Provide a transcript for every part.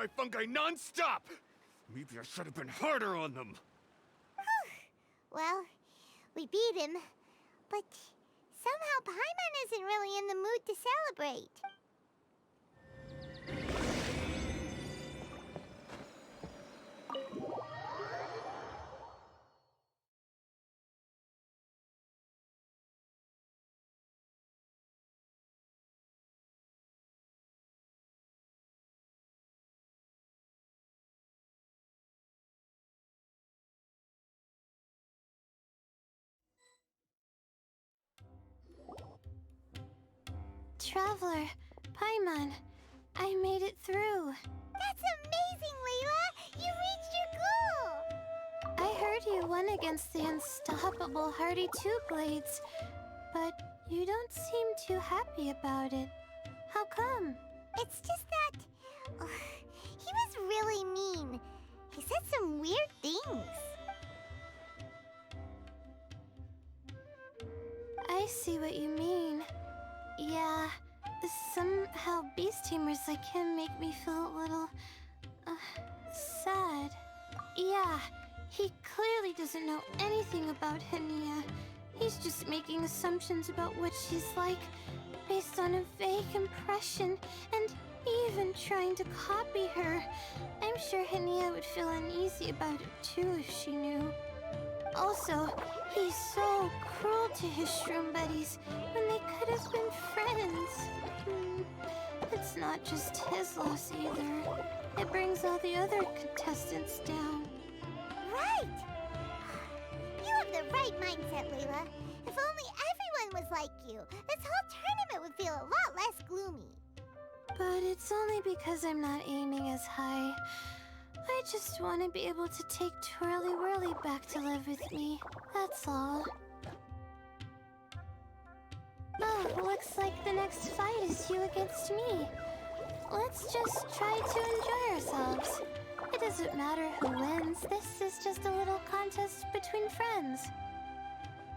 my fungi non-stop! Maybe I should have been harder on them. Well, we beat him, but somehow Paimon isn't really in the mood to celebrate. Traveler, Paimon, I made it through. That's amazing, Layla! You reached your goal! I heard you won against the unstoppable Hardy Two Blades, but you don't seem too happy about it. How come? It's just that... he was really mean. He said some weird things. I see what you mean. Yeah, somehow beast tamers like him make me feel a little... sad. Yeah, he clearly doesn't know anything about Hania. He's just making assumptions about what she's like, based on a vague impression, and even trying to copy her. I'm sure Hania would feel uneasy about it too if she knew. Also, he's so cruel to his shroom buddies when they could have been friends. It's not just his loss either. It brings all the other contestants down. Right! You have the right mindset, Layla. If only everyone was like you, this whole tournament would feel a lot less gloomy. But it's only because I'm not aiming as high. I just want to be able to take Twirly Whirly back to live with me. That's all. Oh, looks like the next fight is you against me. Let's just try to enjoy ourselves. It doesn't matter who wins. This is just a little contest between friends.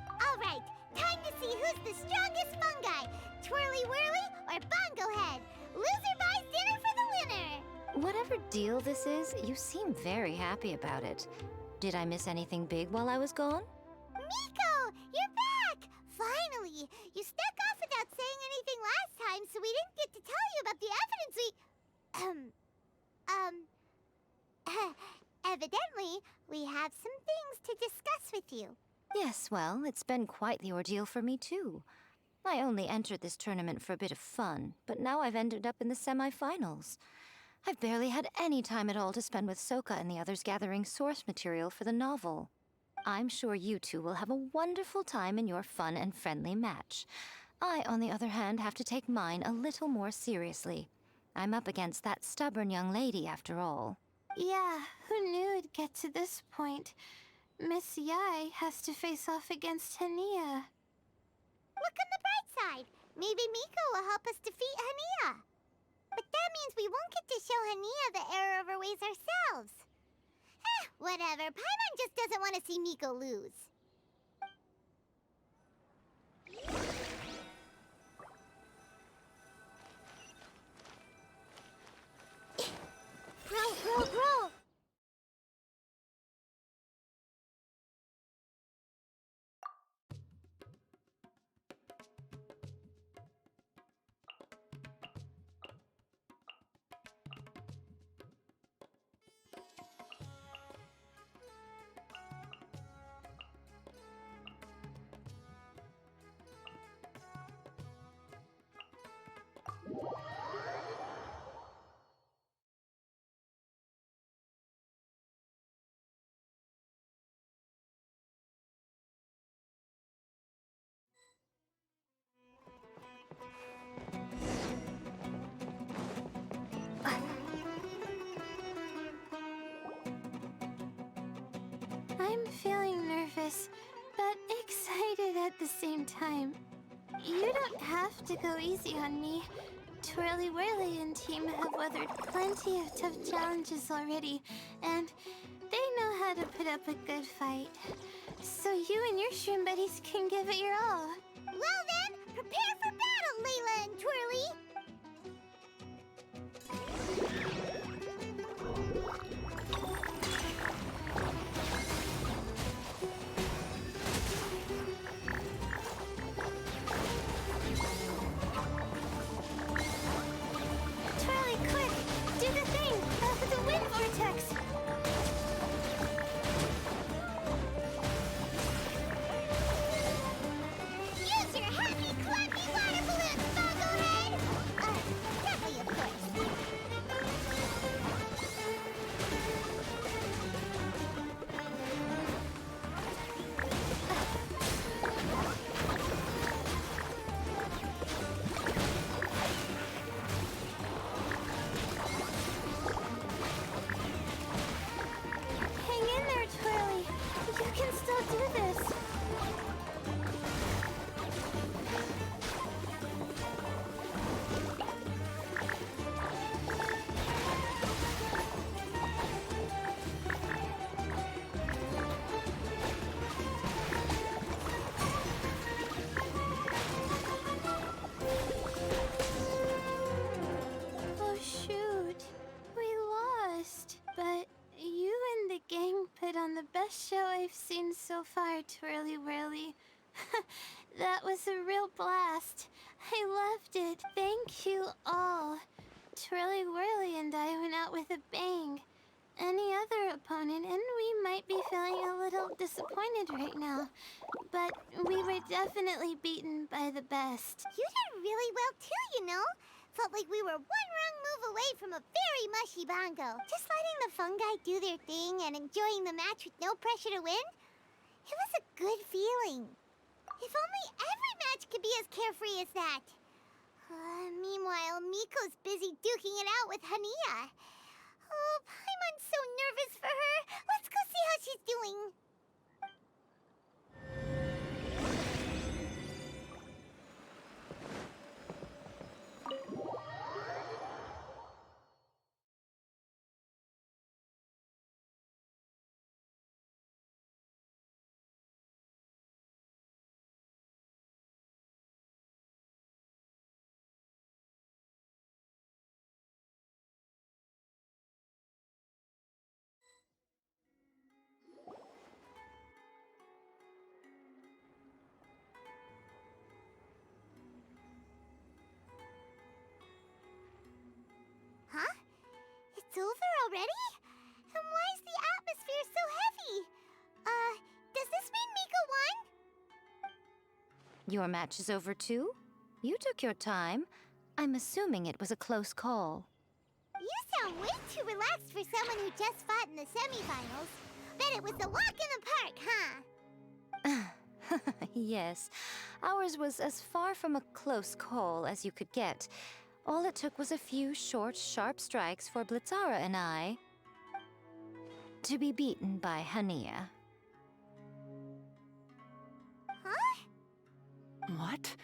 All right, time to see who's the strongest fungi. Twirly Whirly or Bongo Head. Loser buys dinner for the winner. Whatever deal this is, you seem very happy about it. Did I miss anything big while I was gone? Miko, you're back! Finally! You snuck off without saying anything last time, so we didn't get to tell you about the evidence evidently, we have some things to discuss with you. Yes, well, it's been quite the ordeal for me too. I only entered this tournament for a bit of fun, but now I've ended up in the semi-finals. I've barely had any time at all to spend with Soka and the others gathering source material for the novel. I'm sure you two will have a wonderful time in your fun and friendly match. I, on the other hand, have to take mine a little more seriously. I'm up against that stubborn young lady, after all. Yeah, who knew it'd get to this point? Miss Yai has to face off against Hania. Look on the bright side. Maybe Miko will help us defeat Hania. But that means we won't get to show Hania the error of our ways ourselves. Whatever. Paimon just doesn't want to see Miko lose. Grow! I'm feeling nervous, but excited at the same time. You don't have to go easy on me. Twirly Whirly and team have weathered plenty of tough challenges already, and they know how to put up a good fight. So you and your shroom buddies can give it your all. Well then, prepare for battle, Layla and Twirly! best show I've seen so far, Twirly Whirly. That was a real blast. I loved it. Thank you all. Twirly Whirly and I went out with a bang. Any other opponent, and we might be feeling a little disappointed right now. But we were definitely beaten by the best. You did really well too, you know. Felt like we were one wrong move away from a very mushy bongo. Just letting the fungi do their thing and enjoying the match with no pressure to win. It was a good feeling. If only every match could be as carefree as that. Meanwhile, Miko's busy duking it out with Hania. Oh, Paimon's so nervous for her. Let's go see how she's doing. Huh? It's over already? And why is the atmosphere so heavy? Does this mean Miko won? Your match is over too? You took your time. I'm assuming it was a close call. You sound way too relaxed for someone who just fought in the semifinals. Bet it was a walk in the park, huh? Yes, ours was as far from a close call as you could get. All it took was a few short, sharp strikes for Blitzara and I to be beaten by Hania. Huh? What?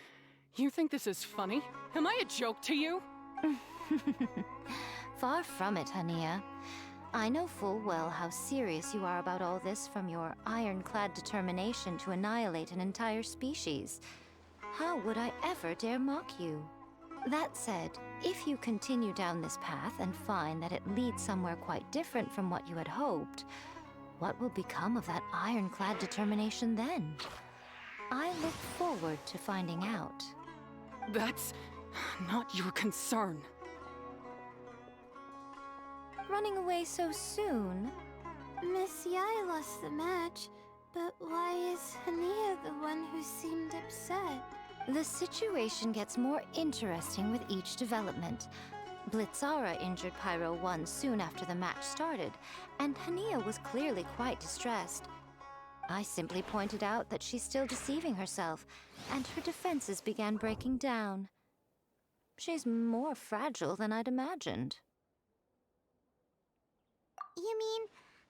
You think this is funny? Am I a joke to you? Far from it, Hania. I know full well how serious you are about all this, from your ironclad determination to annihilate an entire species. How would I ever dare mock you? That said, if you continue down this path and find that it leads somewhere quite different from what you had hoped, what will become of that ironclad determination then? I look forward to finding out. That's not your concern. Running away so soon? Miss Yai lost the match, but why is Hania the one who seemed upset? The situation gets more interesting with each development. Blitzara injured Pyro 1 soon after the match started, and Hania was clearly quite distressed. I simply pointed out that she's still deceiving herself, and her defenses began breaking down. She's more fragile than I'd imagined. You mean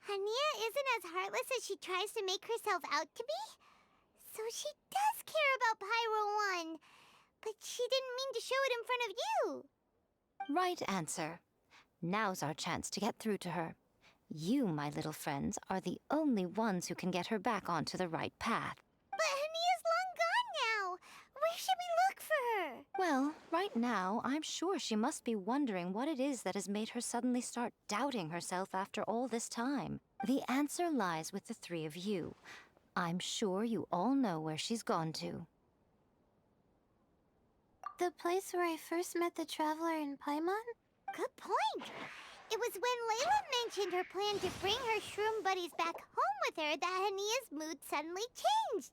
Hania isn't as heartless as she tries to make herself out to be? So she does care about Pyro 1, but she didn't mean to show it in front of you. Right answer. Now's our chance to get through to her. You, my little friends, are the only ones who can get her back onto the right path. But Hania's long gone now. Where should we look for her? Well, right now, I'm sure she must be wondering what it is that has made her suddenly start doubting herself after all this time. The answer lies with the three of you. I'm sure you all know where she's gone to. The place where I first met the Traveler in Paimon? Good point. It was when Layla mentioned her plan to bring her shroom buddies back home with her that Hania's mood suddenly changed.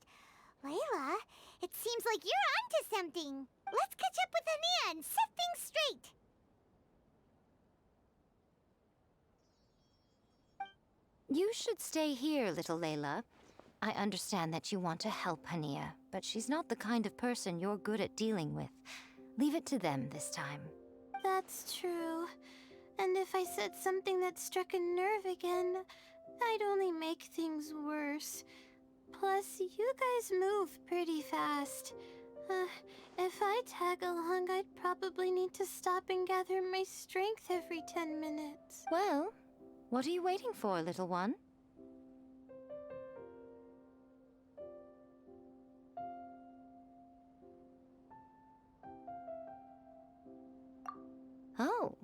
Layla, it seems like you're onto something. Let's catch up with Hania and set things straight. You should stay here, little Layla. I understand that you want to help Hania, but she's not the kind of person you're good at dealing with. Leave it to them this time. That's true. And if I said something that struck a nerve again, I'd only make things worse. Plus, you guys move pretty fast. If I tag along, I'd probably need to stop and gather my strength every 10 minutes. Well, what are you waiting for, little one? Oh,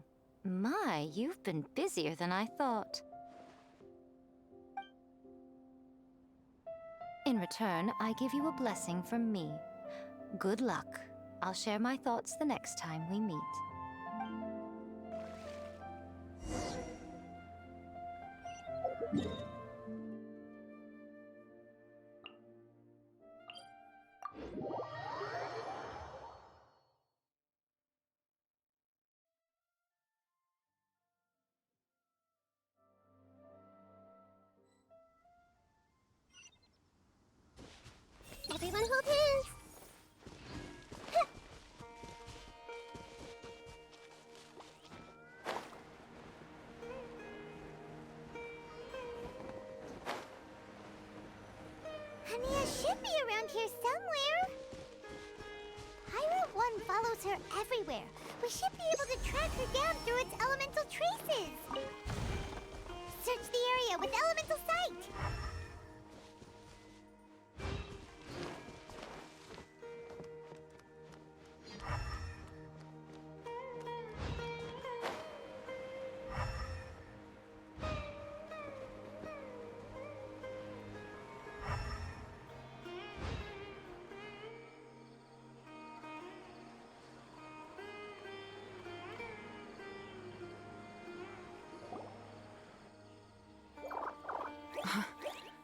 my, you've been busier than I thought. In return, I give you a blessing from me. Good luck. I'll share my thoughts the next time we meet. Everyone hold hands. Hania should be around here somewhere. Pirate 1 follows her everywhere. We should be able to track her down through its elemental traces. Search the area with elemental sight.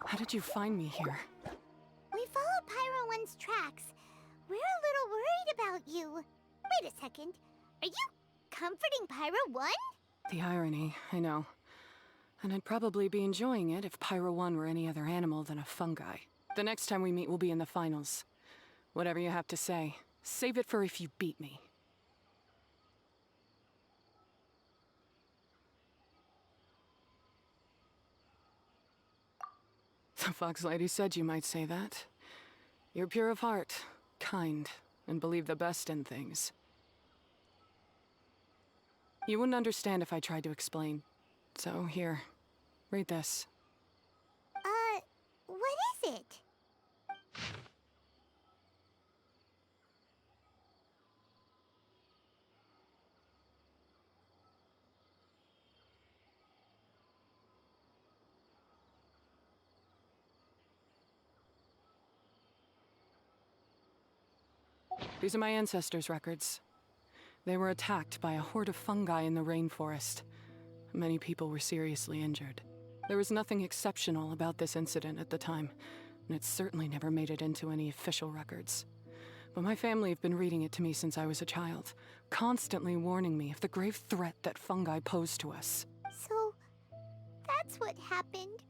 How did you find me here? We followed Pyro 1's tracks. We're a little worried about you. Wait a second. Are you comforting Pyro 1? The irony, I know. And I'd probably be enjoying it if Pyro 1 were any other animal than a fungi. The next time we meet will be in the finals. Whatever you have to say, save it for if you beat me. The Fox Lady said you might say that. You're pure of heart, kind, and believe the best in things. You wouldn't understand if I tried to explain. So here, read this. What is it? These are my ancestors' records. They were attacked by a horde of fungi in the rainforest. Many people were seriously injured. There was nothing exceptional about this incident at the time, and it certainly never made it into any official records. But my family have been reading it to me since I was a child, constantly warning me of the grave threat that fungi pose to us. So, that's what happened.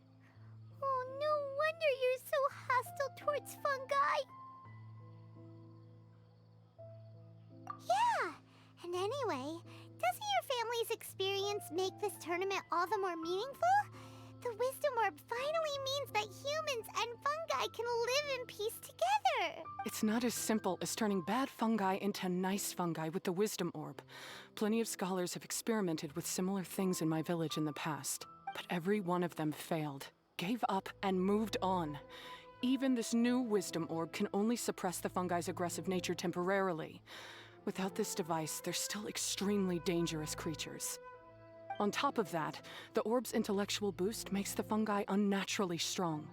Oh, no wonder you're so hostile towards fungi. Yeah, and anyway, doesn't your family's experience make this tournament all the more meaningful? The Wisdom Orb finally means that humans and fungi can live in peace together. It's not as simple as turning bad fungi into nice fungi with the Wisdom Orb. Plenty of scholars have experimented with similar things in my village in the past, but every one of them failed, gave up, and moved on. Even this new Wisdom Orb can only suppress the fungi's aggressive nature temporarily. Without this device, they're still extremely dangerous creatures. On top of that, the orb's intellectual boost makes the fungi unnaturally strong.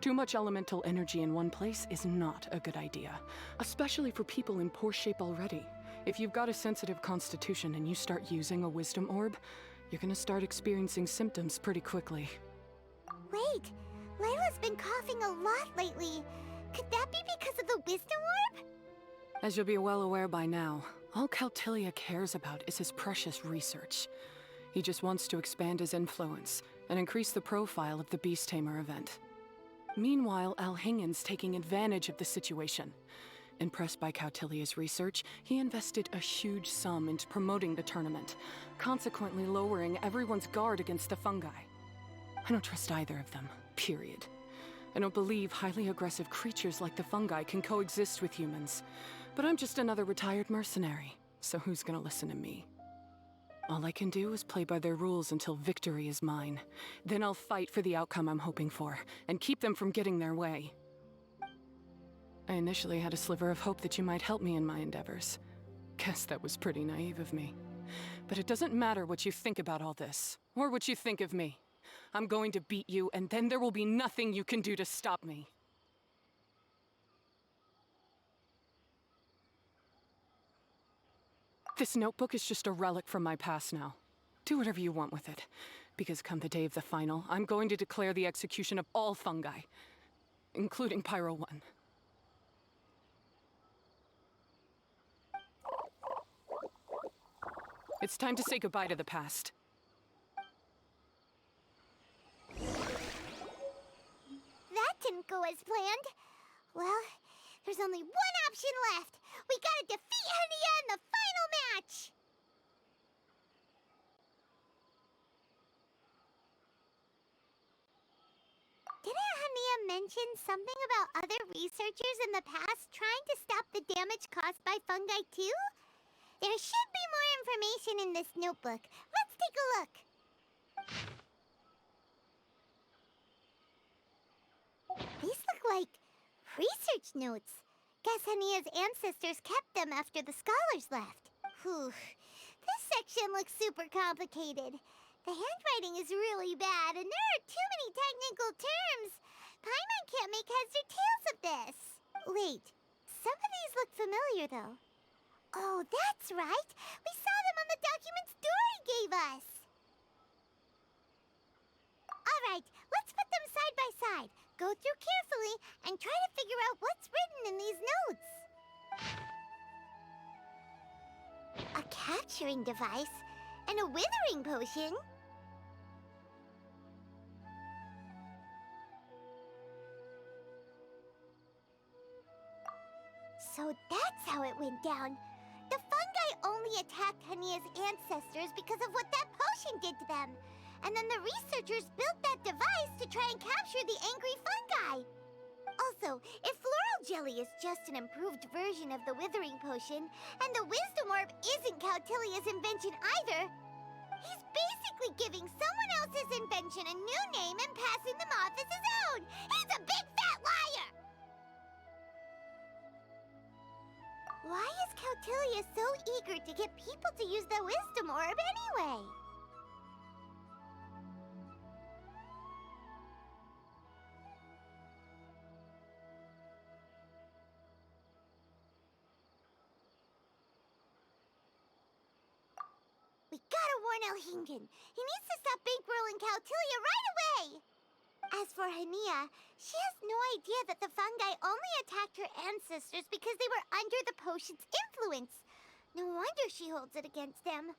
Too much elemental energy in one place is not a good idea, especially for people in poor shape already. If you've got a sensitive constitution and you start using a Wisdom Orb, you're gonna start experiencing symptoms pretty quickly. Wait, Layla's been coughing a lot lately. Could that be because of the Wisdom Orb? As you'll be well aware by now, all Caltilia cares about is his precious research. He just wants to expand his influence and increase the profile of the Beast Tamer event. Meanwhile, Alhingen's taking advantage of the situation. Impressed by Cautilia's research, he invested a huge sum into promoting the tournament, consequently lowering everyone's guard against the fungi. I don't trust either of them, period. I don't believe highly aggressive creatures like the fungi can coexist with humans. But I'm just another retired mercenary, so who's gonna listen to me? All I can do is play by their rules until victory is mine. Then I'll fight for the outcome I'm hoping for, and keep them from getting their way. I initially had a sliver of hope that you might help me in my endeavors. Guess that was pretty naive of me. But it doesn't matter what you think about all this, or what you think of me. I'm going to beat you, and then there will be nothing you can do to stop me. This notebook is just a relic from my past now. Do whatever you want with it. Because come the day of the final, I'm going to declare the execution of all fungi, including Pyro 1. It's time to say goodbye to the past. That didn't go as planned. Well, there's only one option left. We gotta defeat Hania in the final match! Didn't Hania mention something about other researchers in the past trying to stop the damage caused by fungi too? There should be more information in this notebook. Let's take a look. These look like research notes. Guess Hania's ancestors kept them after the scholars left. Whew. This section looks super complicated. The handwriting is really bad, and there are too many technical terms. Paimon can't make heads or tails of this. Wait, some of these look familiar, though. Oh, that's right. We saw them on the documents Dory gave us. All right, let's put them side by side. Go through carefully and try to figure out what's written in these notes. A capturing device and a withering potion. So that's how it went down. The fungi only attacked Hania's ancestors because of what that potion did to them. And then the researchers built that device to try and capture the angry fungi. Also, if floral jelly is just an improved version of the withering potion, and the wisdom orb isn't Cautilia's invention either, he's basically giving someone else's invention a new name and passing them off as his own. He's a big fat liar! Why is Cautilia so eager to get people to use the wisdom orb anyway? We gotta warn Elhingen. He needs to stop bankrolling Cautilia right away! As for Hania, she has no idea that the fungi only attacked her ancestors because they were under the potion's influence. No wonder she holds it against them.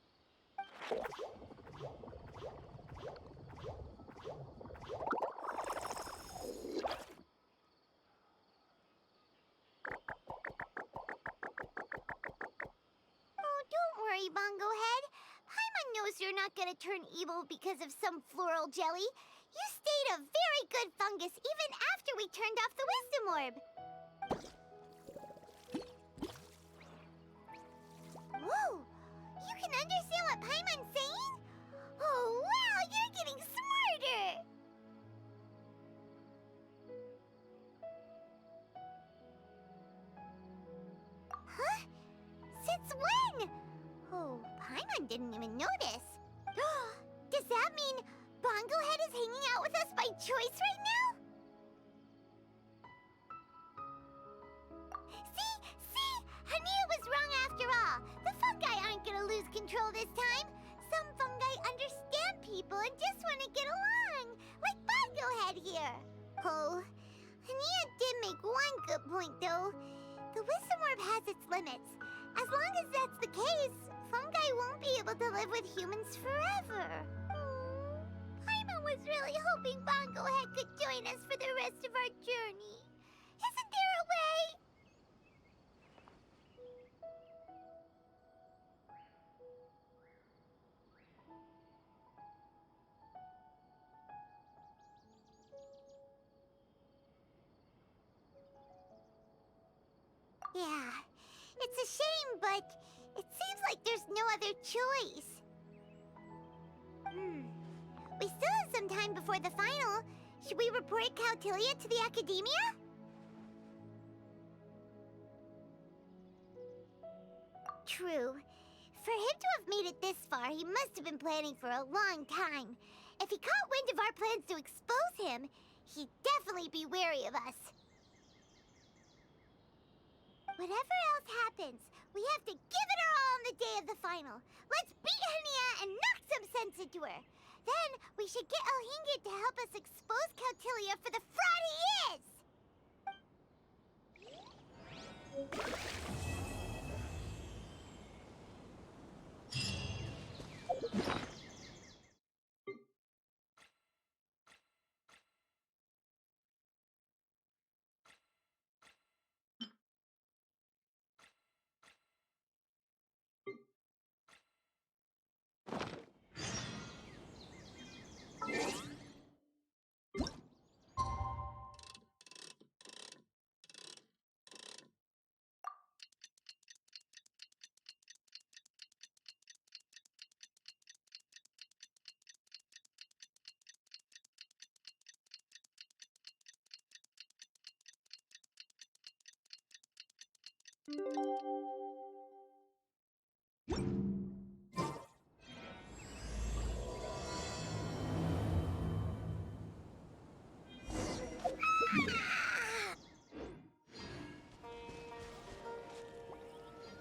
Oh, don't worry, Bongo Head. Paimon knows you're not gonna turn evil because of some floral jelly. You stayed a very good fungus even after we turned off the wisdom orb. Whoa! You can understand what Paimon's saying? Oh, wow! You're getting smarter! Huh? Since when? Oh, Paimon didn't even notice. Does that mean Bongo Head is hanging out with us by choice right now? See? Hania was wrong after all. The fungi aren't gonna lose control this time. Some fungi understand people and just want to get along. Like Bongo Head here. Oh, Hania did make one good point, though. The wisdom orb has its limits. As long as that's the case, fungi won't be able to live with humans forever. Paimon was really hoping Bongo Head could join us for the rest of our journey. Isn't there a way? Yeah, it's a shame, but it seems like there's no other choice. We still have some time before the final. Should we report Cautilia to the academia? True. For him to have made it this far, he must have been planning for a long time. If he caught wind of our plans to expose him, he'd definitely be wary of us. Whatever else happens, We have to give it our all on the day of the final. Let's beat Hania and knock some sense into her. Then we should get Elhingid to help us expose Cautilia for the fraud he is!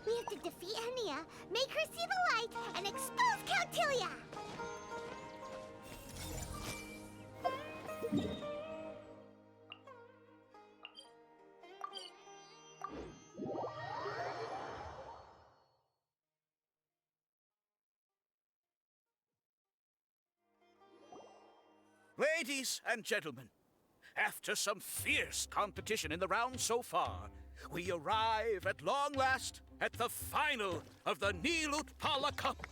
We have to defeat Hania, make her see the light, and expose Cautilia! Ladies and gentlemen, after some fierce competition in the round so far, we arrive at long last at the final of the Nilut Pala Cup.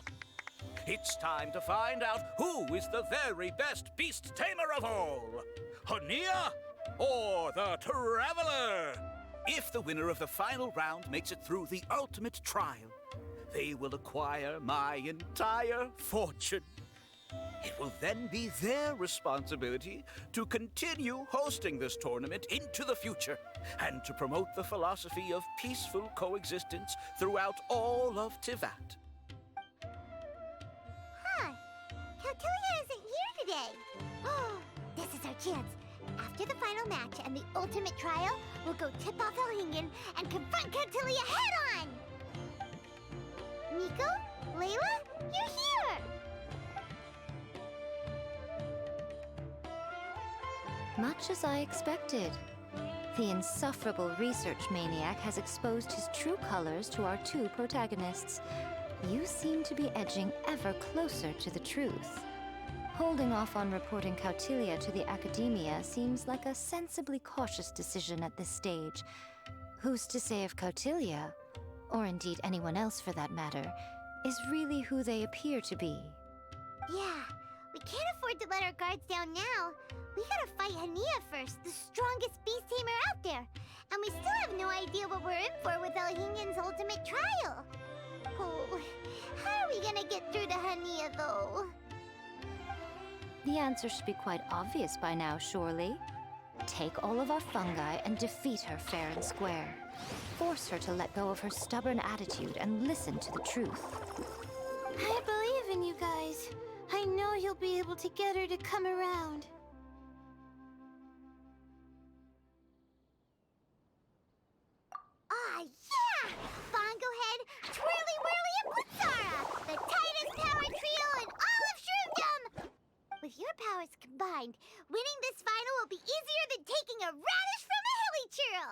It's time to find out who is the very best beast tamer of all, Hania or the Traveler. If the winner of the final round makes it through the ultimate trial, they will acquire my entire fortune. It will then be their responsibility to continue hosting this tournament into the future and to promote the philosophy of peaceful coexistence throughout all of Tivat. Huh. Cautilia isn't here today. Oh, this is our chance. After the final match and the ultimate trial, we'll go tip off Elhingen and confront Cautilia head-on! Miko? Layla? You're here! Much as I expected. The insufferable research maniac has exposed his true colors to our two protagonists. You seem to be edging ever closer to the truth. Holding off on reporting Cautilia to the Academia seems like a sensibly cautious decision at this stage. Who's to say if Cautilia, or indeed anyone else for that matter, is really who they appear to be? Yeah, we can't afford to let our guards down now. We gotta fight Hania first, the strongest beast tamer out there. And we still have no idea what we're in for with Elhingen's ultimate trial. Oh, how are we gonna get through to Hania, though? The answer should be quite obvious by now, surely. Take all of our fungi and defeat her fair and square. Force her to let go of her stubborn attitude and listen to the truth. I believe in you guys. I know you'll be able to get her to come around. Ah, yeah! Bongo Head, Twirly Whirly, and Blitzara! The tightest power trio in all of Shroomdom! With your powers combined, winning this final will be easier than taking a radish from a hilly churl!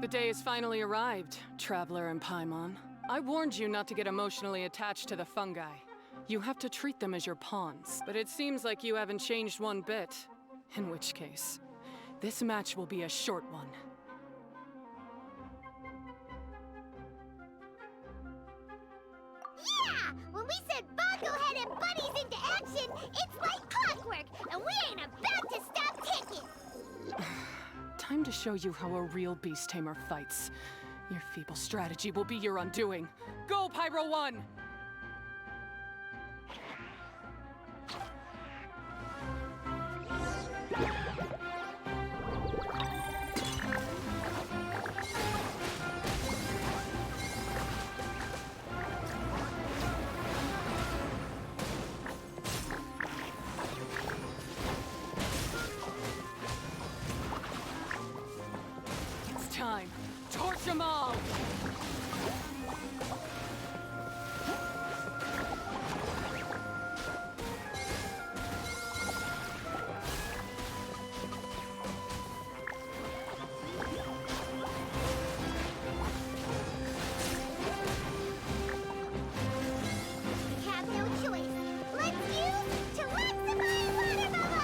The day has finally arrived, Traveler and Paimon. I warned you not to get emotionally attached to the fungi. You have to treat them as your pawns, but it seems like you haven't changed one bit. In which case, this match will be a short one. Yeah! When we sent Bongo Head and buddies into Time to show you how a real beast tamer fights. Your feeble strategy will be your undoing. Go, Pyro 1! It's time. Torch them all! We have no choice. Let's use to maximize water bubbles!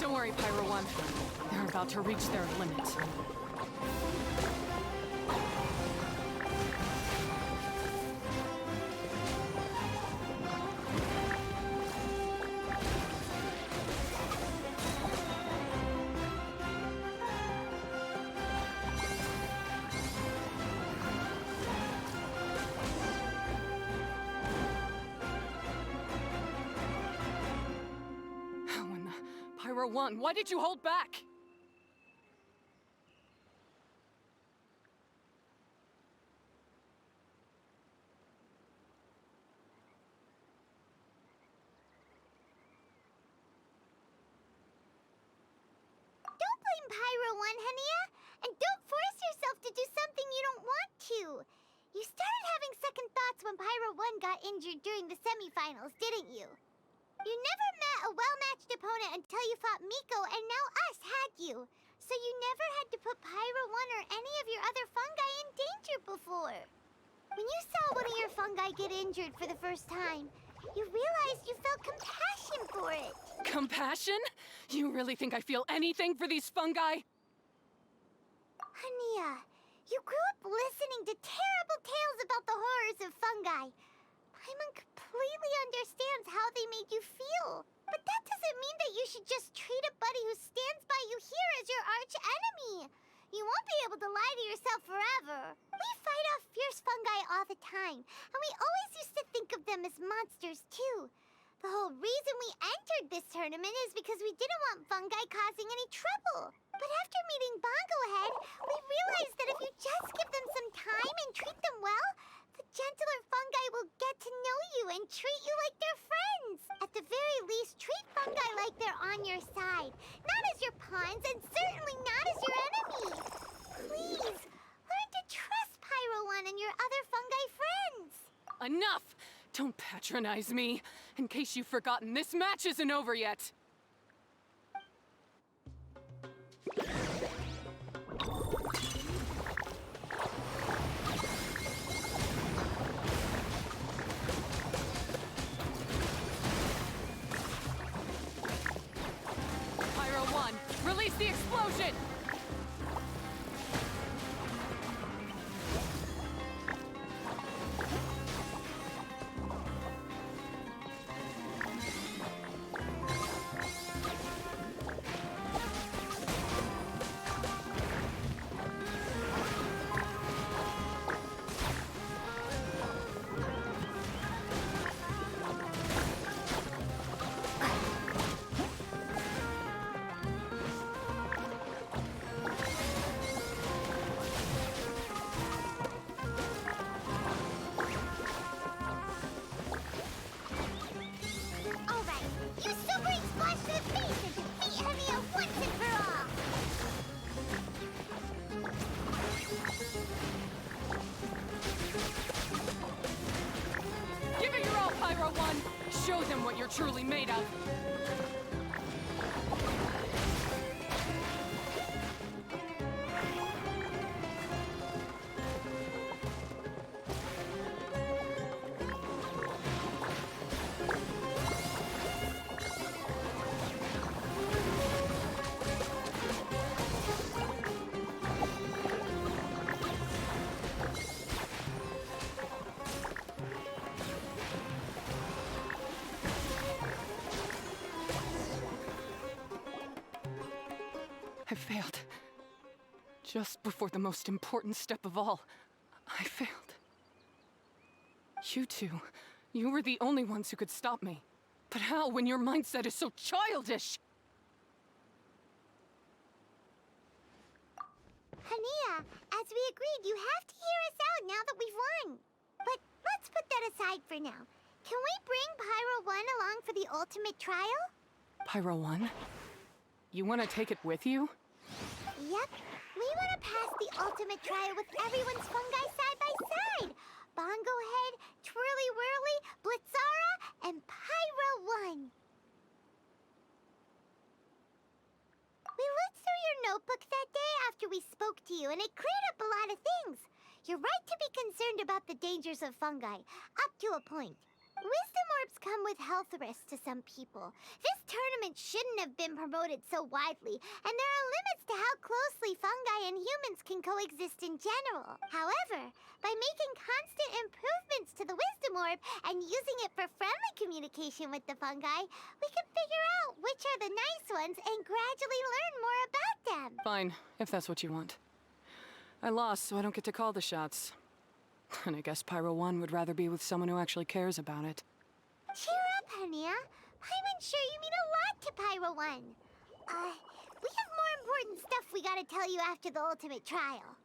Don't worry, Pyro 1. They're about to reach their limit. When the Pyro 1, why did you hold back? Don't blame Pyro 1, Hania. And don't force yourself to do something you don't want to. You started having second thoughts when Pyro 1 got injured during the semifinals, didn't you? You never met a well-matched opponent until you fought Miko, and now us had you. So you never had to put Pyro 1 or any of your other fungi in danger before. When you saw one of your fungi get injured for the first time, you realized you felt compassion for it. Compassion? You really think I feel anything for these fungi? Hania, you grew up listening to terrible tales about the horrors of fungi. Paimon completely understands how they made you feel. But that doesn't mean that you should just treat a buddy who stands by you here as your arch enemy. You won't be able to lie to yourself forever. We fight off fierce fungi all the time, and we always used to think of them as monsters too. The whole reason we entered this tournament is because we didn't want fungi causing any trouble. But after meeting Bongo Head, we realized that if you just give them some time and treat them well, the gentler fungi will get to know you and treat you like their friends. At the very least, treat fungi like they're on your side, not as your pawns and certainly not as your enemy. Please, learn to trust Pyro 1 and your other fungi friends. Enough! Don't patronize me. In case you've forgotten, this match isn't over yet. Pyro 1, release the explosion! I failed. Just before the most important step of all, I failed. You two, you were the only ones who could stop me. But how when your mindset is so childish? Hania, as we agreed, you have to hear us out now that we've won. But let's put that aside for now. Can we bring Pyro 1 along for the ultimate trial? Pyro 1? You want to take it with you? Yep. We want to pass the ultimate trial with everyone's fungi side by side. Bongo Head, Twirly Whirly, Blitzara, and Pyro 1. We looked through your notebook that day after we spoke to you, and it cleared up a lot of things. You're right to be concerned about the dangers of fungi, up to a point. Wisdom orbs come with health risks to some people. This tournament shouldn't have been promoted so widely, and there are limits to how closely fungi and humans can coexist in general. However, by making constant improvements to the wisdom orb and using it for friendly communication with the fungi, we can figure out which are the nice ones and gradually learn more about them. Fine, if that's what you want. I lost, so I don't get to call the shots. And I guess Pyro 1 would rather be with someone who actually cares about it. Cheer up, Hania. I'm sure you mean a lot to Pyro 1. We have more important stuff we gotta tell you after the ultimate trial.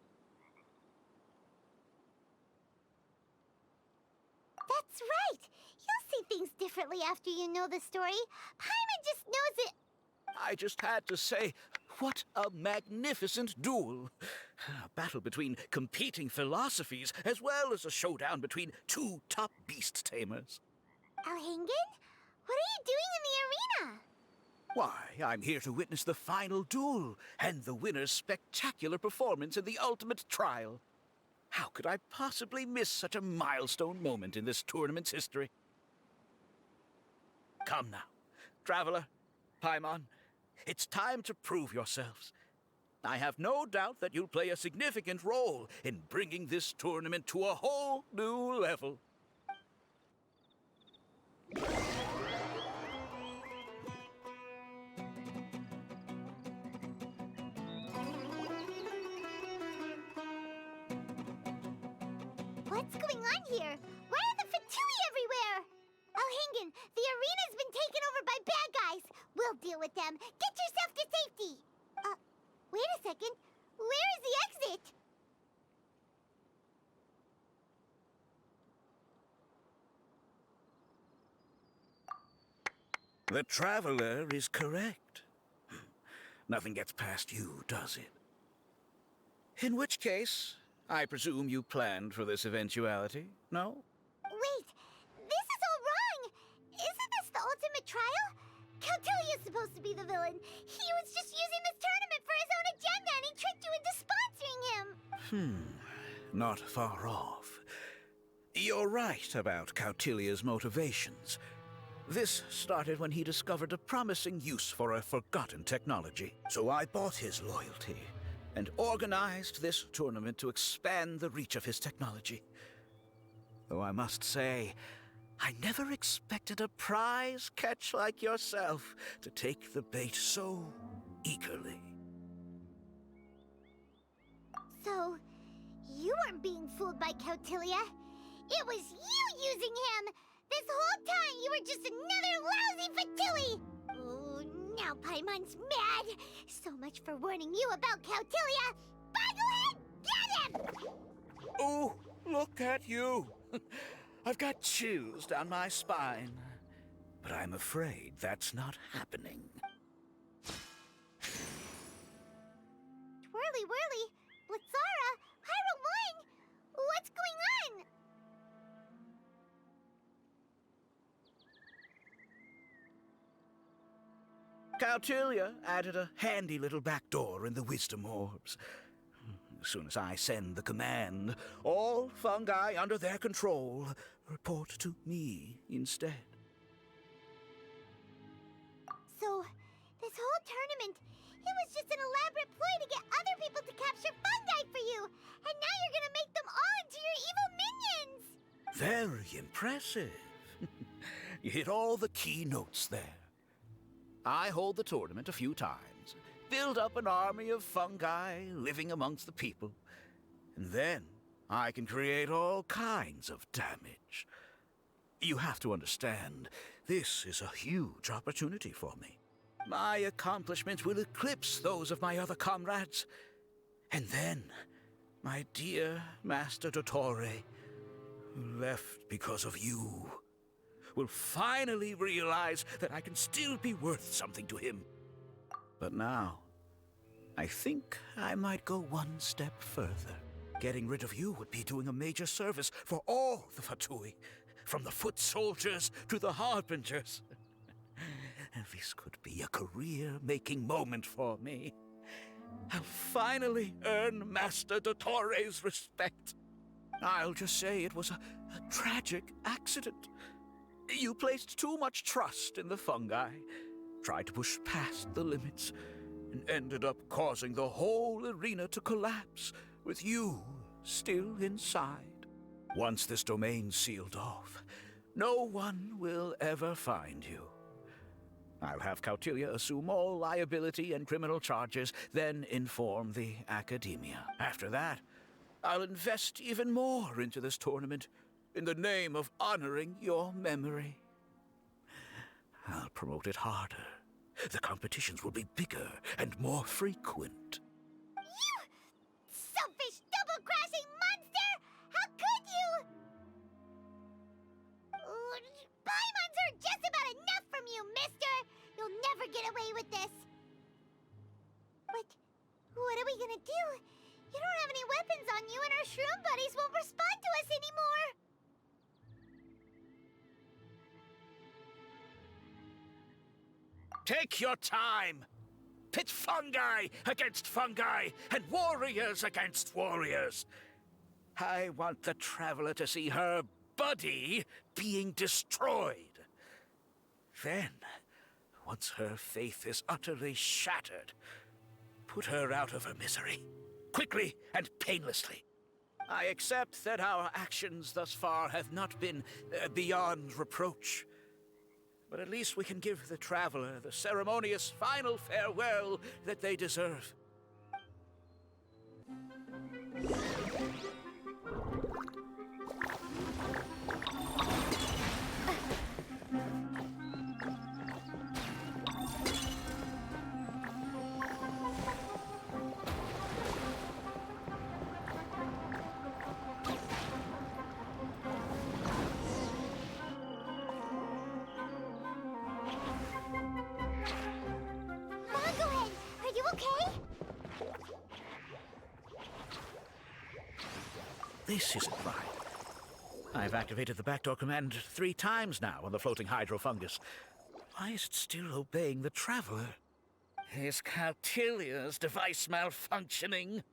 That's right! You'll see things differently after you know the story. Paimon just knows it. I just had to say, what a magnificent duel. A battle between competing philosophies, as well as a showdown between two top beast tamers. Alhingen? What are you doing in the arena? Why, I'm here to witness the final duel and the winner's spectacular performance in the ultimate trial. How could I possibly miss such a milestone moment in this tournament's history? Come now, Traveler, Paimon, it's time to prove yourselves. I have no doubt that you'll play a significant role in bringing this tournament to a whole new level. What's going on here? Why are the Fatui everywhere? Alhingen, the arena's been taken over by bad guys. We'll deal with them. Get yourself to safety. Wait a second. Where is the exit? The Traveler is correct. Nothing gets past you, does it? In which case, I presume you planned for this eventuality, no? Wait, this is all wrong. Isn't this the ultimate trial? Cautilia's supposed to be the villain. He was just using this tournament for his own agenda, and he tricked you into sponsoring him. Not far off. You're right about Cautilia's motivations. This started when he discovered a promising use for a forgotten technology. So I bought his loyalty and organized this tournament to expand the reach of his technology. Though I must say, I never expected a prize catch like yourself to take the bait so eagerly. So, you weren't being fooled by Cautilia. It was you using him. This whole time you were just another lousy Fatui. Oh, now Paimon's mad. So much for warning you about Cautilia. Boglehead, get him! Oh, look at you. I've got chills down my spine. But I'm afraid that's not happening. Twirly Whirly, Blitzara, Pyro 1, what's going on? Cautilia added a handy little back door in the wisdom orbs. As soon as I send the command, all fungi under their control report to me instead. So, this whole tournament, it was just an elaborate ploy to get other people to capture fungi for you. And now you're gonna make them all into your evil minions. Very impressive. You hit all the key notes there. I hold the tournament a few times, build up an army of fungi living amongst the people. And then I can create all kinds of damage. You have to understand, this is a huge opportunity for me. My accomplishments will eclipse those of my other comrades. And then, my dear Master Dottore, who left because of you, will finally realize that I can still be worth something to him. But now, I think I might go one step further. Getting rid of you would be doing a major service for all the Fatui, from the foot soldiers to the harbingers. This could be a career-making moment for me. I'll finally earn Master Dottore's respect. I'll just say it was a tragic accident. You placed too much trust in the fungi, tried to push past the limits, and ended up causing the whole arena to collapse, with you still inside. Once this domain's sealed off, no one will ever find you. I'll have Cautilia assume all liability and criminal charges, then inform the Academia. After that, I'll invest even more into this tournament, in the name of honoring your memory. I'll promote it harder. The competitions will be bigger and more frequent. You selfish, double-crashing monster! How could you? Paimons are just about enough from you, mister! You'll never get away with this. But what are we gonna do? You don't have any weapons on you, and our shroom buddies won't respond to us anymore. Take your time! Pit fungi against fungi, and warriors against warriors. I want the Traveler to see her buddy being destroyed. Then, once her faith is utterly shattered, put her out of her misery, quickly and painlessly. I accept that our actions thus far have not been beyond reproach. But at least we can give the Traveler the ceremonious final farewell that they deserve. Mongohead, are you okay? This isn't right. I've activated the backdoor command 3 times now on the floating hydrofungus. Why is it still obeying the Traveler? Is Cautilia's device malfunctioning?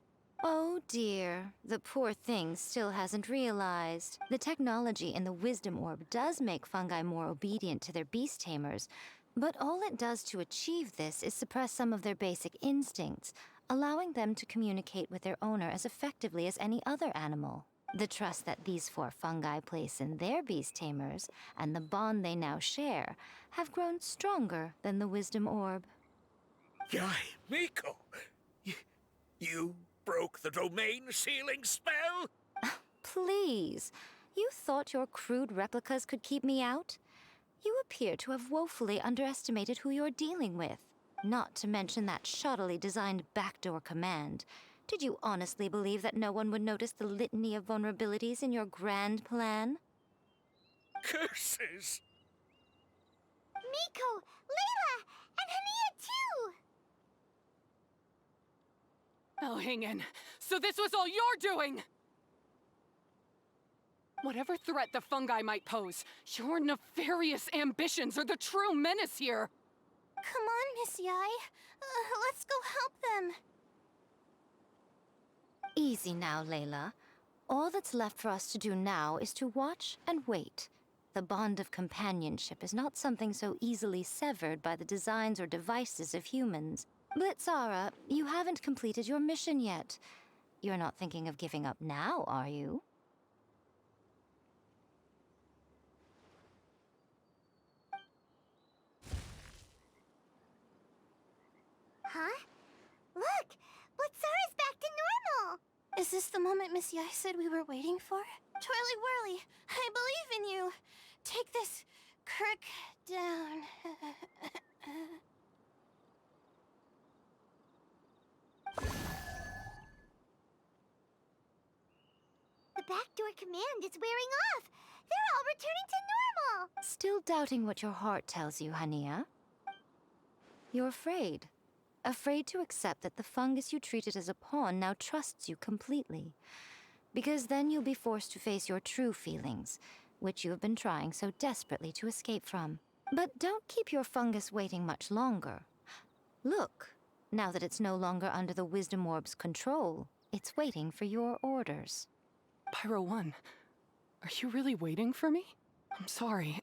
Oh dear, the poor thing still hasn't realized. The technology in the Wisdom Orb does make fungi more obedient to their beast tamers, but all it does to achieve this is suppress some of their basic instincts, allowing them to communicate with their owner as effectively as any other animal. The trust that these 4 fungi place in their beast tamers, and the bond they now share, have grown stronger than the Wisdom Orb. Yai, Miko! You broke the domain sealing spell? Please, you thought your crude replicas could keep me out? You appear to have woefully underestimated who you're dealing with. Not to mention that shoddily designed backdoor command. Did you honestly believe that no one would notice the litany of vulnerabilities in your grand plan? Curses! Miko, Layla, and Hania too! Oh, hang in. So this was all you're doing! Whatever threat the fungi might pose, your nefarious ambitions are the true menace here! Come on, Miss Yai. Let's go help them. Easy now, Layla. All that's left for us to do now is to watch and wait. The bond of companionship is not something so easily severed by the designs or devices of humans. Blitzara, you haven't completed your mission yet. You're not thinking of giving up now, are you? Huh? Look! Blitzara's back to normal! Is this the moment Miss Yai said we were waiting for? Twirly Whirly, I believe in you. Take this crook down. The backdoor command is wearing off! They're all returning to normal! Still doubting what your heart tells you, Hania? You're afraid. Afraid to accept that the fungus you treated as a pawn now trusts you completely. Because then you'll be forced to face your true feelings, which you have been trying so desperately to escape from. But don't keep your fungus waiting much longer. Look, now that it's no longer under the Wisdom Orb's control, it's waiting for your orders. Pyro 1, are you really waiting for me? I'm sorry.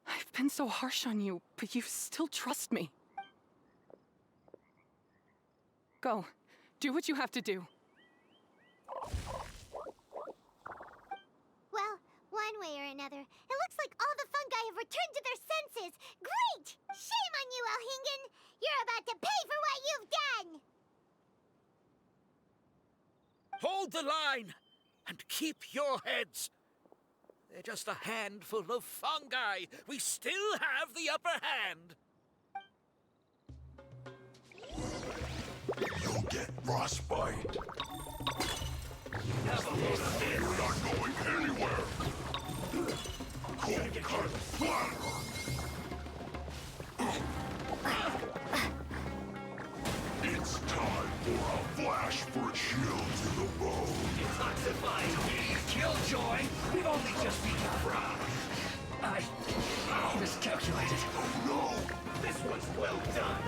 I've been so harsh on you, but you still trust me. Go. Do what you have to do. Well, one way or another, it looks like all the fungi have returned to their senses! Great! Shame on you, Elhingen! You're about to pay for what you've done! Hold the line! And keep your heads! They're just a handful of fungi. We still have the upper hand. You'll get frostbite. You're not going anywhere. Cold cut flat. It's time for a flash for chill to the bone. Detoxifying me, Killjoy! We've only just begun. I miscalculated. Oh no! This one's well done.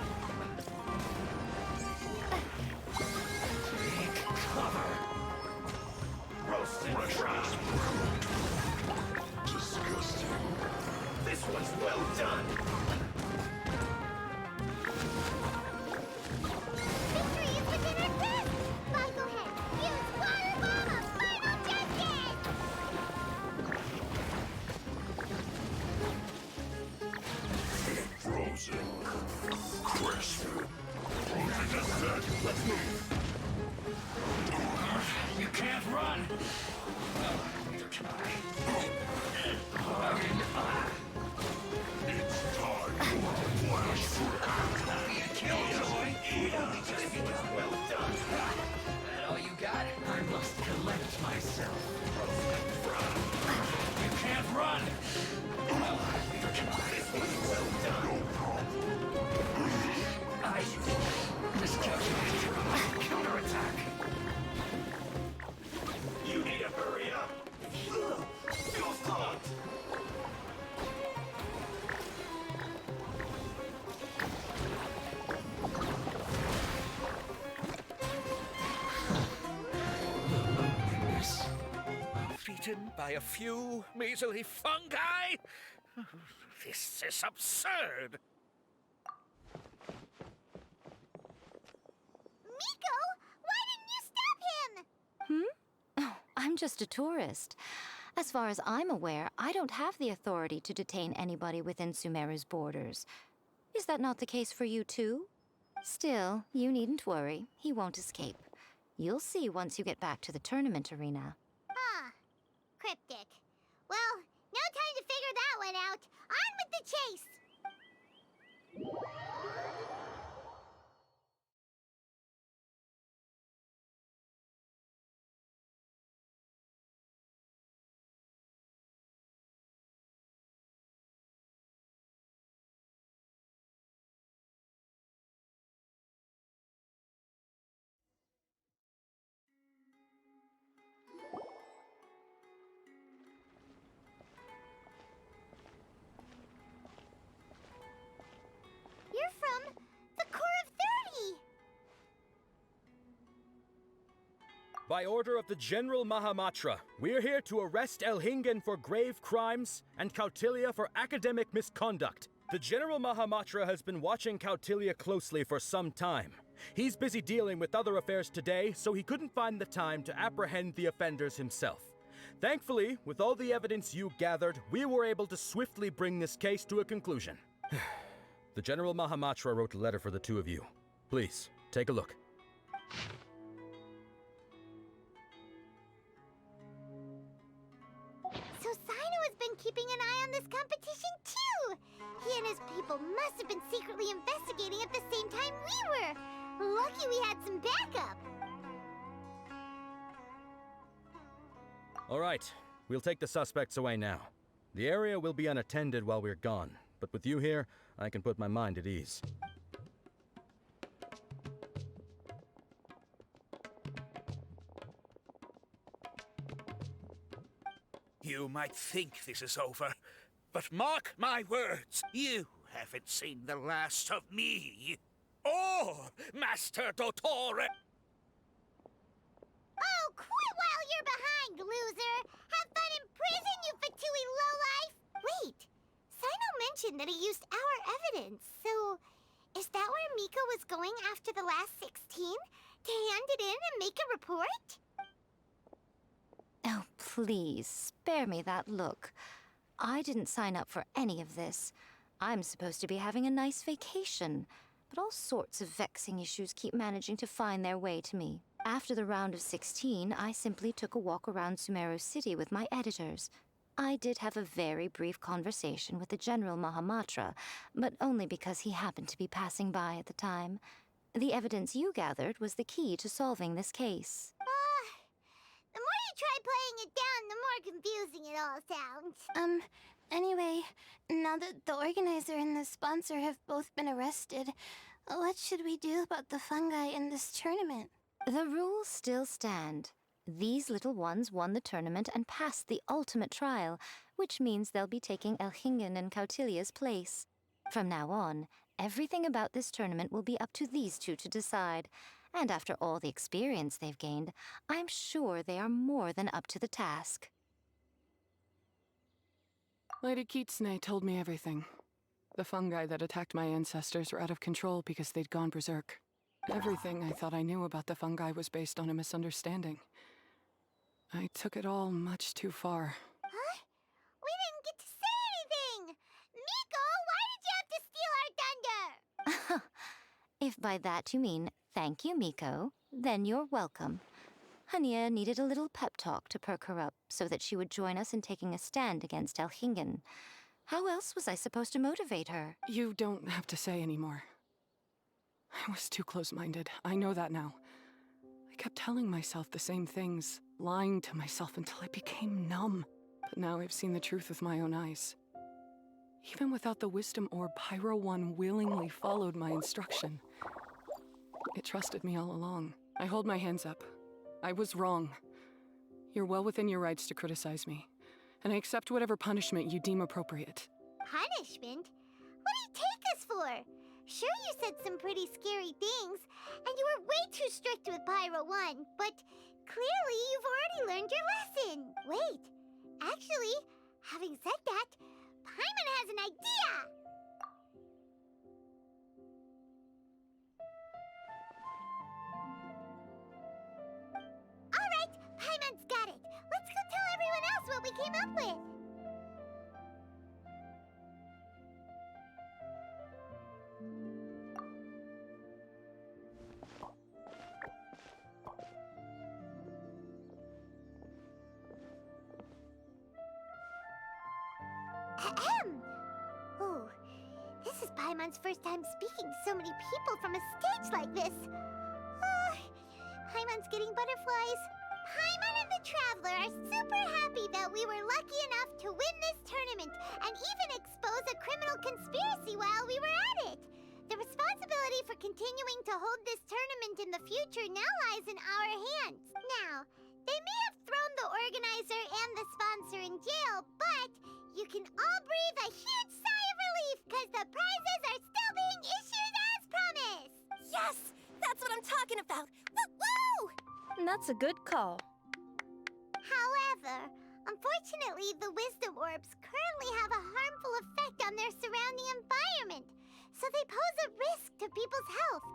Take cover. Roast and fry. Disgusting. This one's well done. Victory is within our grasp! Go ahead, use Water Bomb of Final Justice! Frozen. Crisp. Frozen is dead. Let's move. You can't run. Neither can I. It's time for a flash for action. Killjoy! We've only just begun. Well done. That all you got? I must collect myself. Roast and fry. You can't run. Neither can I. This one's well done. I miscalculated. Counterattack. You need to hurry up. Feel slugged. Beaten by a few measly fungi? This is absurd. Miko, why didn't you stop him? Oh, I'm just a tourist. As far as I'm aware, I don't have the authority to detain anybody within Sumeru's borders. Is that not the case for you too? Still, you needn't worry. He won't escape. You'll see once you get back to the tournament arena. Ah, cryptic. Well, no time to figure that one out. On with the chase! You're from the Corps of 30! By order of the General Mahamatra, we're here to arrest Elhingen for grave crimes and Kautilya for academic misconduct. The General Mahamatra has been watching Kautilya closely for some time. He's busy dealing with other affairs today, so he couldn't find the time to apprehend the offenders himself. Thankfully, with all the evidence you gathered, we were able to swiftly bring this case to a conclusion. The General Mahamatra wrote a letter for the two of you. Please, take a look. So Sino has been keeping an eye on this competition too! He and his people must have been secretly investigating at the same time we were! Lucky we had some backup! All right, we'll take the suspects away now. The area will be unattended while we're gone, but with you here, I can put my mind at ease. You might think this is over, but mark my words, you haven't seen the last of me. Or Master Dottore. Oh, quit while you're behind, loser! Have fun in prison, you Fatui lowlife! Wait, Sino mentioned that he used our evidence, so is that where Miko was going after the last 16? To hand it in and make a report? Oh, please, spare me that look. I didn't sign up for any of this. I'm supposed to be having a nice vacation, but all sorts of vexing issues keep managing to find their way to me. After the round of 16, I simply took a walk around Sumeru City with my editors. I did have a very brief conversation with the General Mahamatra, but only because he happened to be passing by at the time. The evidence you gathered was the key to solving this case. The more you try playing it down, the more confusing it all sounds. Anyway, now that the organizer and the sponsor have both been arrested, what should we do about the fungi in this tournament? The rules still stand. These little ones won the tournament and passed the ultimate trial, which means they'll be taking Elhingen and Cautilia's place. From now on, everything about this tournament will be up to these two to decide. And after all the experience they've gained, I'm sure they are more than up to the task. Lady Kitsune told me everything. The fungi that attacked my ancestors were out of control because they'd gone berserk. Everything I thought I knew about the fungi was based on a misunderstanding. I took it all much too far. Huh? We didn't get to say anything! Miko, why did you have to steal our thunder? If by that you mean thank you, Miko, then you're welcome. Hania needed a little pep talk to perk her up so that she would join us in taking a stand against Elhingen. How else was I supposed to motivate her? You don't have to say anymore. I was too close-minded. I know that now. I kept telling myself the same things, lying to myself until I became numb. But now I've seen the truth with my own eyes. Even without the wisdom orb, Pyro One willingly followed my instruction. It trusted me all along. I hold my hands up. I was wrong. You're well within your rights to criticize me, and I accept whatever punishment you deem appropriate. Punishment? What do you take us for? Sure, you said some pretty scary things, and you were way too strict with Pyro One, but clearly you've already learned your lesson. Wait, actually, having said that, Paimon has an idea! Alright, Paimon's got it. Let's go tell everyone else what we came up with. Ahem! Ooh, this is Paimon's first time speaking to so many people from a stage like this. Paimon's getting butterflies. Paimon and the Traveler are super happy that we were lucky enough to win this tournament and even expose a criminal conspiracy while we were at it. The responsibility for continuing to hold this tournament in the future now lies in our hands. Now, they may have thrown the organizer and the sponsor in jail, but you can all breathe a huge sigh of relief because the prizes are still being issued as promised! Yes! That's what I'm talking about! Woo! That's a good call. However, unfortunately, the wisdom orbs currently have a harmful effect on their surrounding environment, so they pose a risk to people's health.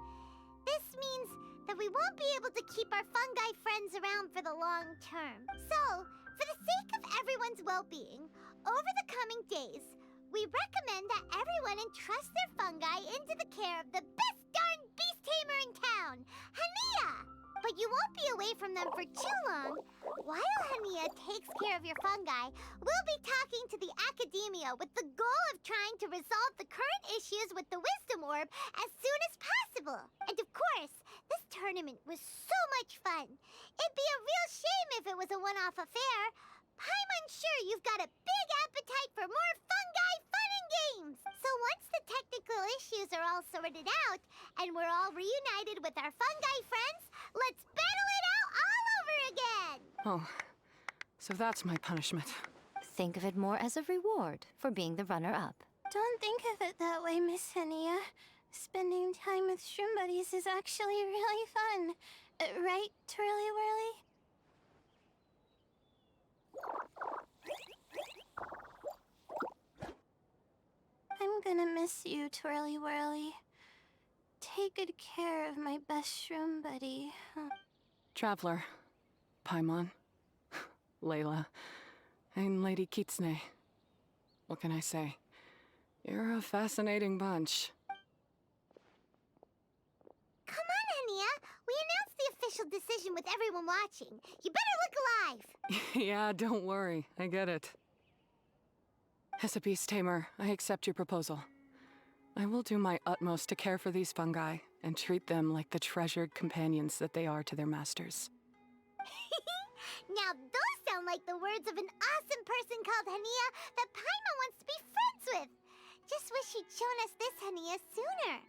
This means that we won't be able to keep our fungi friends around for the long term. So, for the sake of everyone's well-being, over the coming days, we recommend that everyone entrust their fungi into the care of the best darn beast tamer in town, Hania! from them for too long, while Hania takes care of your fungi, we'll be talking to the academia with the goal of trying to resolve the current issues with the Wisdom Orb as soon as possible. And of course, this tournament was so much fun. It'd be a real shame if it was a one-off affair. I'm sure you've got a big appetite for more fungi fun and games. So once the technical issues are all sorted out, and we're all reunited with our fungi friends, let's battle it out all over again! Oh, so that's my punishment. Think of it more as a reward for being the runner-up. Don't think of it that way, Miss Hania. Spending time with shroom buddies is actually really fun. Right, Twirly Whirly? I'm gonna miss you, Twirly Whirly. Take good care of my best shroom buddy. Traveler, Paimon, Layla, and Lady Kitsune. What can I say? You're a fascinating bunch. Come on, Hania. We announced the official decision with everyone watching. You better look alive. Yeah, don't worry. I get it. As a beast tamer, I accept your proposal. I will do my utmost to care for these fungi and treat them like the treasured companions that they are to their masters. Now those sound like the words of an awesome person called Hania that Paimon wants to be friends with. Just wish she'd shown us this Hania sooner.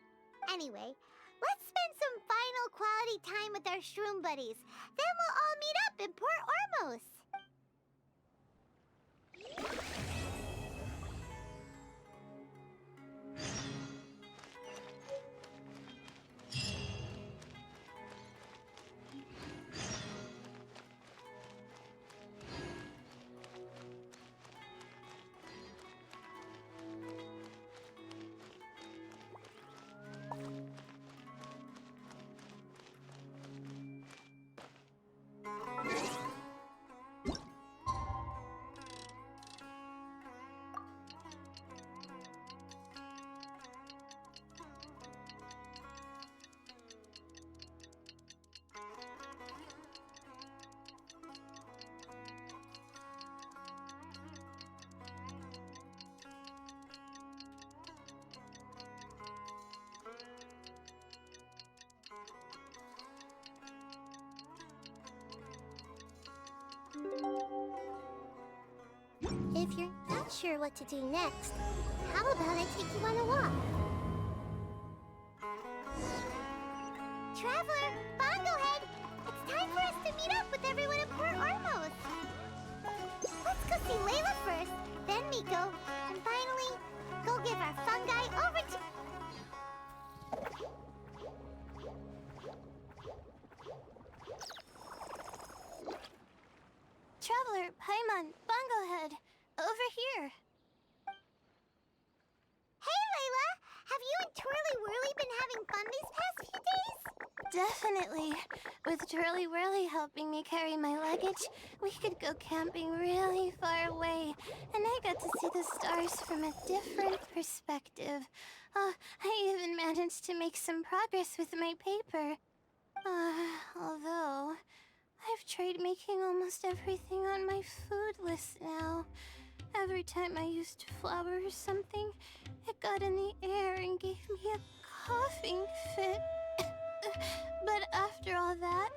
Anyway, let's spend some final quality time with our shroom buddies. Then we'll all meet up in Port Ormos. If you're not sure what to do next, how about I take you on a walk? Traveler, Bongohead, it's time for us to meet up with everyone in Port Ormos. Let's go see Layla first, then Miko, and finally, go give our fungi over to... Traveler, Paimon, Bongohead, over here. Hey, Layla! Have you and Twirly Whirly been having fun these past few days? Definitely. With Twirly Whirly helping me carry my luggage, we could go camping really far away, and I got to see the stars from a different perspective. I even managed to make some progress with my paper. Although, I've tried making almost everything on my food list now. Every time I used flour or something, it got in the air and gave me a coughing fit. But after all that,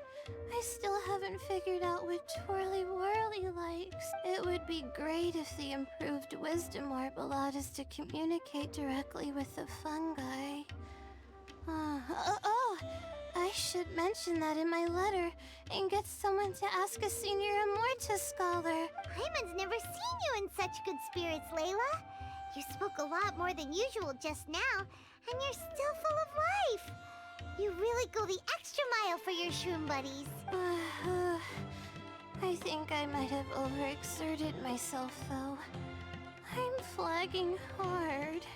I still haven't figured out what Twirly Whirly likes. It would be great if the improved Wisdom Orb allowed us to communicate directly with the fungi. I should mention that in my letter and get someone to ask a senior Immorta scholar. Paimon's never seen you in such good spirits, Layla. You spoke a lot more than usual just now, and you're still full of life. You really go the extra mile for your shroom buddies. I think I might have overexerted myself, though. I'm flagging hard.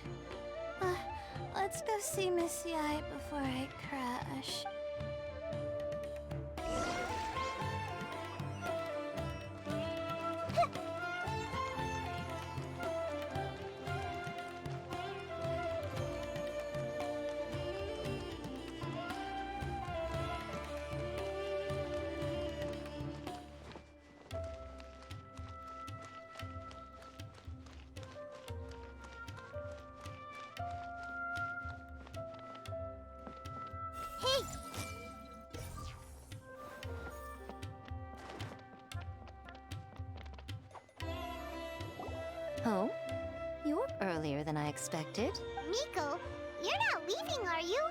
Let's go see Miss Yai before I crash. expected. Miko, you're not leaving, are you?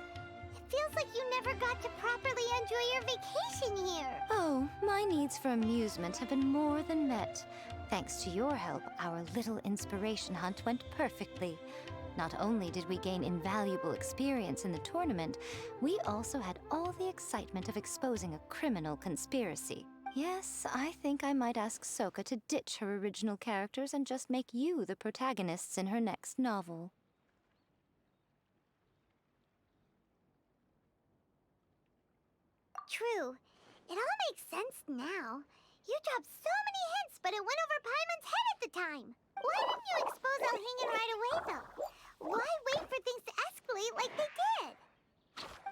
It feels like you never got to properly enjoy your vacation here. Oh, my needs for amusement have been more than met. Thanks to your help, our little inspiration hunt went perfectly. Not only did we gain invaluable experience in the tournament, we also had all the excitement of exposing a criminal conspiracy. Yes, I think I might ask Soka to ditch her original characters and just make you the protagonists in her next novel. True. It all makes sense now. You dropped so many hints, but it went over Paimon's head at the time. Why didn't you expose Elhingen right away, though? Why wait for things to escalate like they did?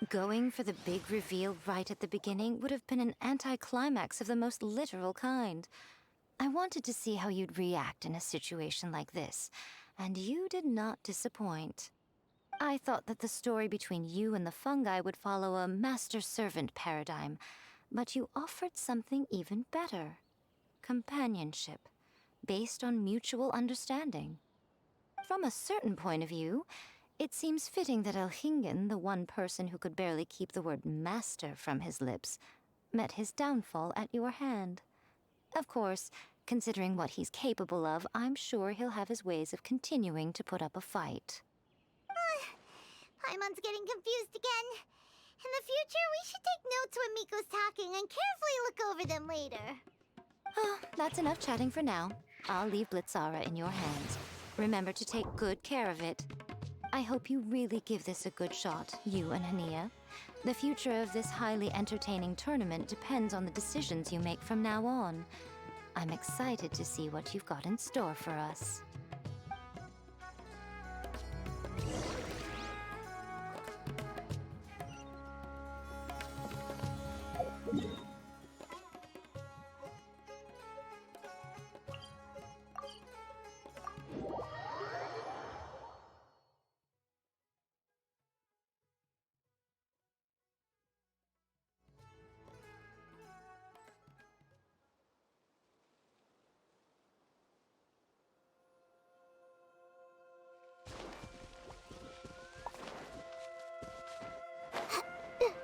Going for the big reveal right at the beginning would have been an anticlimax of the most literal kind. I wanted to see how you'd react in a situation like this, and you did not disappoint. I thought that the story between you and the fungi would follow a master-servant paradigm, but you offered something even better. Companionship, based on mutual understanding. From a certain point of view, it seems fitting that Elhingen, the one person who could barely keep the word master from his lips, met his downfall at your hand. Of course, considering what he's capable of, I'm sure he'll have his ways of continuing to put up a fight. Paimon's getting confused again. In the future, we should take notes when Miko's talking and carefully look over them later. Oh, that's enough chatting for now. I'll leave Blitzara in your hands. Remember to take good care of it. I hope you really give this a good shot, you and Hania. The future of this highly entertaining tournament depends on the decisions you make from now on. I'm excited to see what you've got in store for us.